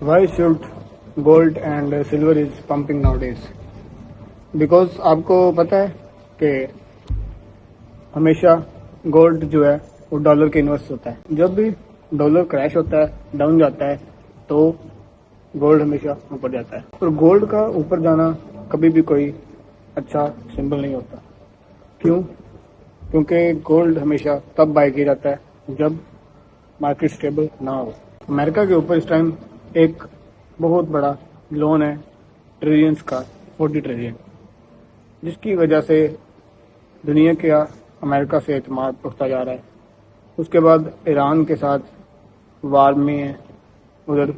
Why should gold and silver is pumping nowadays? Because आपको पता है कि हमेशा गोल्ड जो है वो डॉलर के इन्वर्स होता है। जब भी डॉलर क्रैश होता है, डाउन जाता है, तो गोल्ड हमेशा ऊपर जाता है। और गोल्ड का ऊपर जाना कभी भी कोई अच्छा सिंबल नहीं होता। क्यों? क्योंकि गोल्ड हमेशा तब बाय किया जाता है जब मार्केट स्टेबल ना हो। अमेरिका के ऊपर इस टाइम एक बहुत बड़ा लोन है ट्रिलियंस का, 40 ट्रिलियन, जिसकी वजह से दुनिया का अमेरिका से एतमाद उठता जा रहा है। उसके बाद ईरान के साथ वार में है, उधर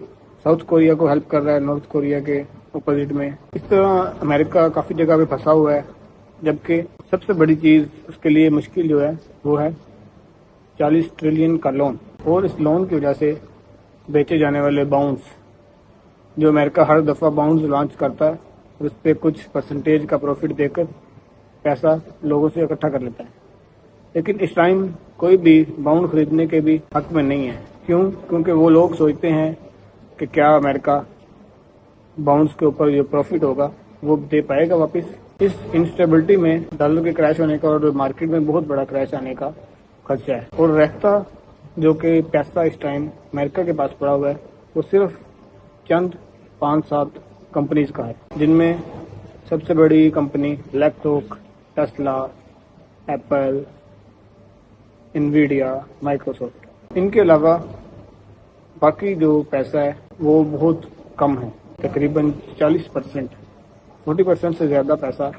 साउथ कोरिया को हेल्प कर रहा है नॉर्थ कोरिया के अपोजिट में। इस तरह अमेरिका काफ़ी जगह पे फंसा हुआ है, जबकि सबसे बड़ी चीज़ उसके लिए मुश्किल जो है वो है 40 ट्रिलियन का लोन। और इस लोन की वजह से बेचे जाने वाले बाउंड्स, जो अमेरिका हर दफ़ा बाउंड्स लॉन्च करता है और उस पर कुछ परसेंटेज का प्रॉफिट देकर पैसा लोगों से इकट्ठा कर लेता है। लेकिन इस टाइम कोई भी बाउंड खरीदने के भी हक में नहीं है। क्यों? क्योंकि वो लोग सोचते हैं कि क्या अमेरिका बाउंड्स के ऊपर जो प्रॉफिट होगा वो दे पाएगा वापस। इस इंस्टेबिलिटी में डॉलर के क्रैश होने का और मार्केट में बहुत बड़ा क्रैश आने का खर्चा है। और रहता जो कि पैसा इस टाइम अमेरिका के पास पड़ा हुआ है वो सिर्फ चंद 5-7 कंपनीज का है, जिनमें सबसे बड़ी company BlackRock, Tesla, Apple, Nvidia, Microsoft. इनके अलावा बाकी जो पैसा है वो बहुत कम है, तकरीबन 40%, 40% से ज़्यादा पैसा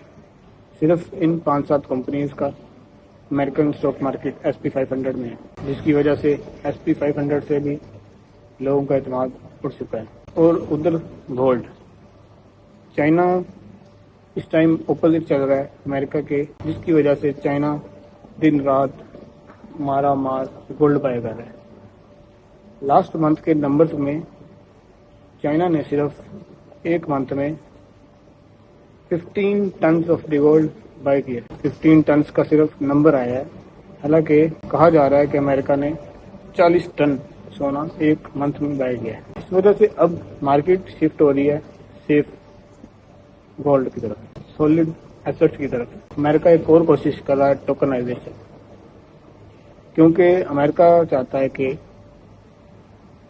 सिर्फ इन 5-7 कंपनीज का अमेरिकन स्टॉक मार्केट SP 500 में है, जिसकी वजह से SP 500 से भी लोगों का एतमाद उठ चुका है। और उधर गोल्ड, चाइना इस टाइम अपोजिट चल रहा है अमेरिका के, जिसकी वजह से चाइना दिन रात मारा मार गोल्ड बाय कर रहा है। लास्ट मंथ के नंबर्स में चाइना ने सिर्फ एक मंथ में 15 tons of the gold buy किया। 15 टन्स का सिर्फ नंबर आया है, हालांकि कहा जा रहा है कि अमेरिका ने 40 टन सोना एक मंथ में बाय किया है। इस वजह से अब मार्केट शिफ्ट हो रही है सेफ गोल्ड की तरफ, सॉलिड एसेट्स की तरफ। अमेरिका एक और कोशिश कर रहा है टोकनाइजेशन, क्योंकि अमेरिका चाहता है कि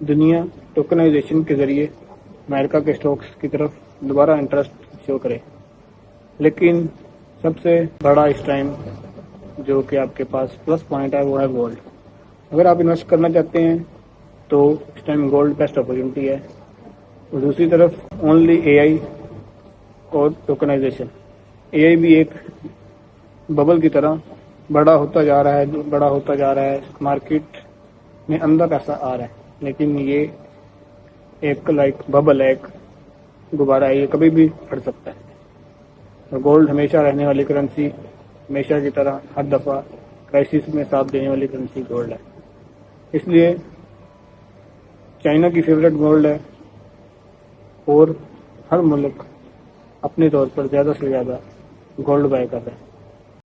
दुनिया टोकनाइजेशन के जरिए अमेरिका के स्टॉक्स की तरफ दोबारा इंटरेस्ट शो करे। लेकिन सबसे बड़ा इस टाइम जो कि आपके पास प्लस पॉइंट है वो है गोल्ड। अगर आप इन्वेस्ट करना चाहते हैं तो इस टाइम गोल्ड बेस्ट अपॉर्चुनिटी है। और दूसरी तरफ ओनली AI और टोकनाइजेशन। AI भी एक बबल की तरह बड़ा होता जा रहा है, बड़ा होता जा रहा है, मार्केट में अंदर पैसा आ रहा है, लेकिन ये एक बबल है, एक गुब्बारा है, ये कभी भी फट सकता है। और गोल्ड हमेशा रहने वाली करेंसी, हमेशा की तरह हर दफ़ा क्राइसिस में साथ देने वाली करेंसी गोल्ड है। इसलिए चाइना की फेवरेट गोल्ड है और हर मुल्क अपने तौर पर ज़्यादा से ज़्यादा गोल्ड बाय कर रहा है।